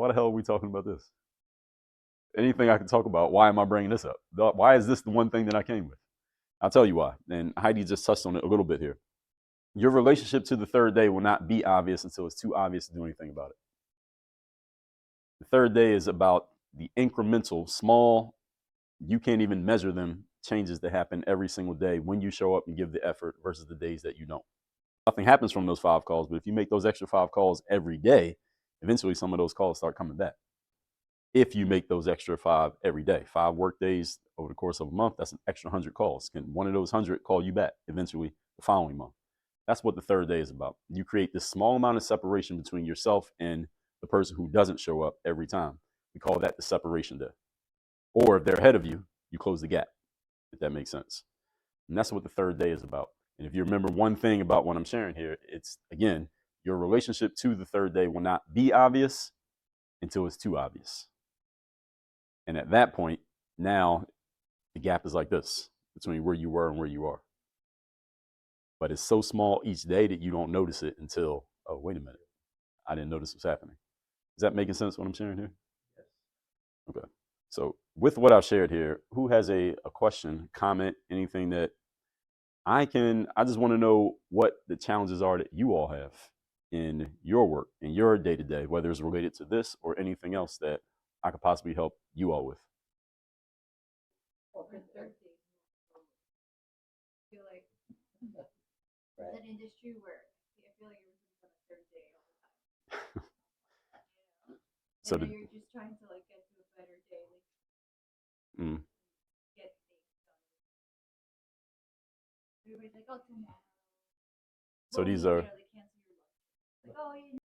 why the hell are we talking about this? Anything I can talk about, why am I bringing this up? Why is this the one thing that I came with? I'll tell you why. And Heidi just touched on it a little bit here. Your relationship to the third day will not be obvious until it's too obvious to do anything about it. The third day is about the incremental, small, you can't even measure them, changes that happen every single day when you show up and give the effort versus the days that you don't. Nothing happens from those 5 calls, but if you make those extra 5 calls every day, eventually some of those calls start coming back. If you make those extra 5 every day, 5 work days over the course of a month, that's an extra 100 calls. Can one of those 100 call you back eventually the following month? That's what the third day is about. You create this small amount of separation between yourself and the person who doesn't show up every time. We call that the separation day. Or if they're ahead of you, you close the gap, if that makes sense. And that's what the third day is about. And if you remember one thing about what I'm sharing here, it's, again, your relationship to the third day will not be obvious until it's too obvious. And at that point, now the gap is like this between where you were and where you are. But it's so small each day that you don't notice it until, oh, wait a minute, I didn't notice what's happening. Is that making sense what I'm sharing here? Yes. Okay. So with what I've shared here, who has a question, comment, anything that I just want to know what the challenges are that you all have in your work, in your day-to-day, whether it's related to this or anything else that I could possibly help you all with. Well, for third day, I feel like it's an industry where I feel like everything's on a third day all the time. So you're just trying to like get to a better day, like get things done. Everybody's like, oh, tomorrow. So these are. They cancel your lunch. Like, oh,